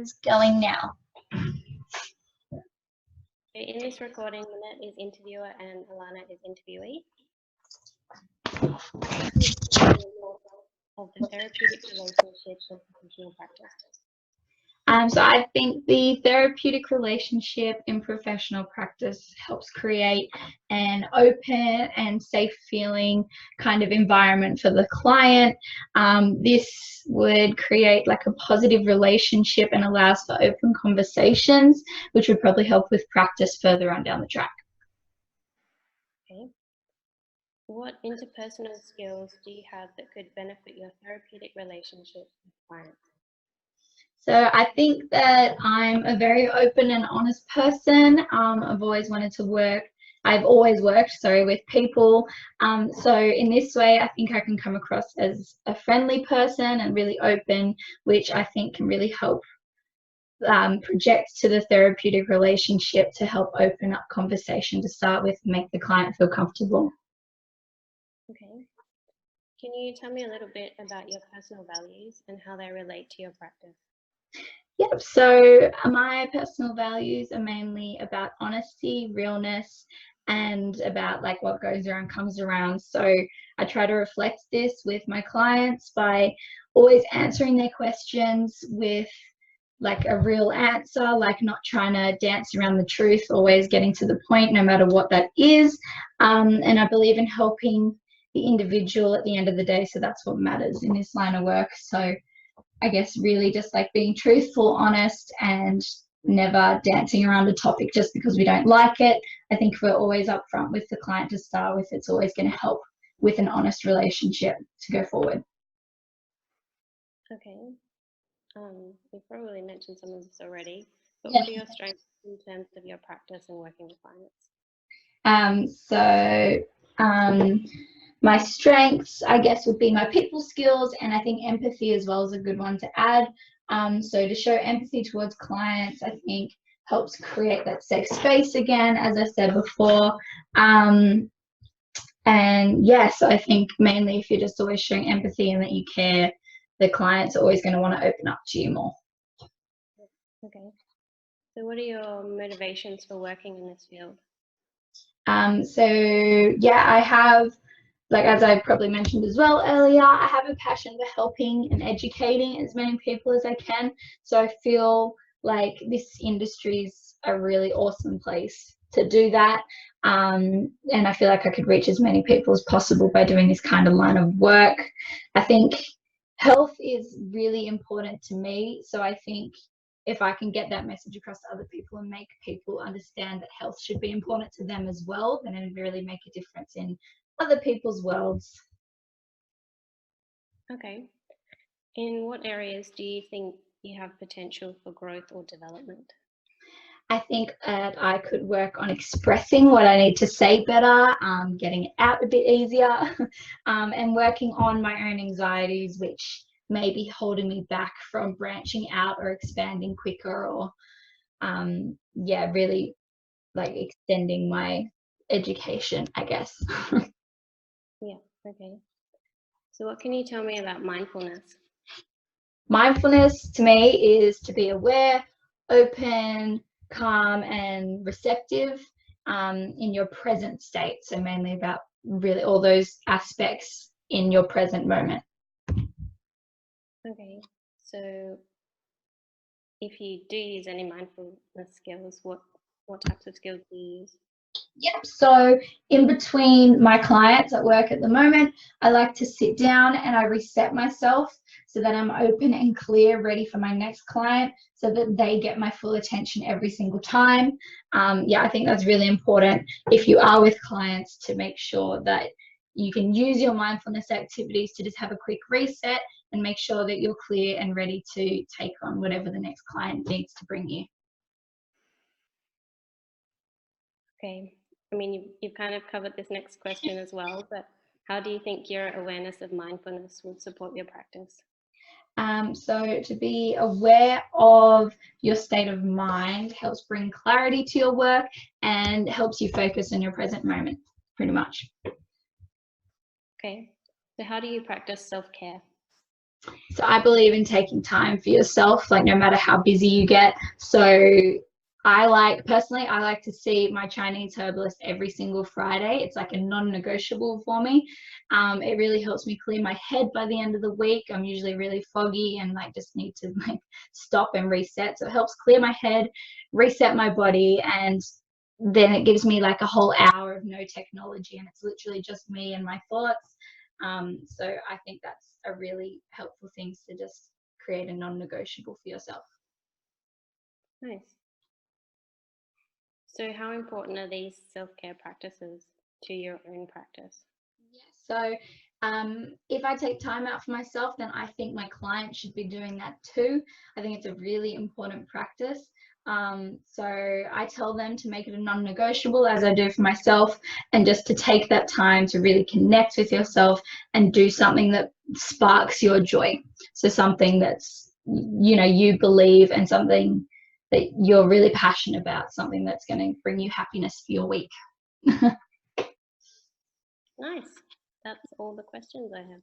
is going now. In this recording, Minnette is interviewer and Allanah is interviewee. Of the therapeutic relationships of professional practice. So I think the therapeutic relationship in professional practice helps create an open and safe feeling kind of environment for the client. This would create like a positive relationship and allows for open conversations, which would probably help with practice further on down the track. Okay. What interpersonal skills do you have that could benefit your therapeutic relationship with clients? So I think that I'm a very open and honest person. I've always worked with people. So in this way, I think I can come across as a friendly person and really open, which I think can really help project to the therapeutic relationship to help open up conversation to start with, make the client feel comfortable. Okay. Can you tell me a little bit about your personal values and how they relate to your practice? Yep, so my personal values are mainly about honesty, realness, and about like what goes around comes around. So I try to reflect this with my clients by always answering their questions with like a real answer, like not trying to dance around the truth, always getting to the point no matter what that is. And I believe in helping the individual at the end of the day, so that's what matters in this line of work. So I guess really just like being truthful, honest, and never dancing around a topic just because we don't like it. I think if we're always upfront with the client to start with, it's always going to help with an honest relationship to go forward. Okay. You've probably mentioned some of this already, but Yeah. What are your strengths in terms of your practice and working with clients? My strengths, I guess, would be my people skills, and I think empathy as well is a good one to add. So to show empathy towards clients, I think helps create that safe space again, as I said before. And yes, I think mainly if you're just always showing empathy and that you care, the client's always going to want to open up to you more. Okay. So what are your motivations for working in this field? So yeah, I have, like as I probably mentioned as well earlier, I have a passion for helping and educating as many people as I can. So I feel like this industry is a really awesome place to do that. And I feel like I could reach as many people as possible by doing this kind of line of work. I think health is really important to me. So I think if I can get that message across to other people and make people understand that health should be important to them as well, then it would really make a difference in other people's worlds. Okay. In what areas do you think you have potential for growth or development? I think that I could work on expressing what I need to say better, getting it out a bit easier, and working on my own anxieties, which may be holding me back from branching out or expanding quicker, or yeah, really like extending my education, I guess. Yeah, okay. So what can you tell me about mindfulness? Mindfulness to me is to be aware, open, calm, and receptive in your present state. So mainly about really all those aspects in your present moment. Okay, so if you do use any mindfulness skills, what types of skills do you use? Yep, so in between my clients at work at the moment, I like to sit down and I reset myself so that I'm open and clear, ready for my next client, so that they get my full attention every single time. Yeah, I think that's really important if you are with clients, to make sure that you can use your mindfulness activities to just have a quick reset and make sure that you're clear and ready to take on whatever the next client needs to bring you. Okay, I mean, you've kind of covered this next question as well, but how do you think your awareness of mindfulness will support your practice? So to be aware of your state of mind helps bring clarity to your work and helps you focus on your present moment, pretty much. Okay, so how do you practice self-care? So I believe in taking time for yourself, like no matter how busy you get. So personally, I like to see my Chinese herbalist every single Friday. It's like a non-negotiable for me. It really helps me clear my head by the end of the week. I'm usually really foggy and like just need to like stop and reset. So it helps clear my head, reset my body, and then it gives me like a whole hour of no technology, and it's literally just me and my thoughts. So I think that's a really helpful thing, to just create a non-negotiable for yourself. Nice. So how important are these self-care practices to your own practice? So if I take time out for myself, then I think my client should be doing that too. I think it's a really important practice. So I tell them to make it a non-negotiable, as I do for myself, and just to take that time to really connect with yourself and do something that sparks your joy. So something that's, you know, you believe, and something that you're really passionate about, something that's going to bring you happiness for your week. Nice. That's all the questions I have.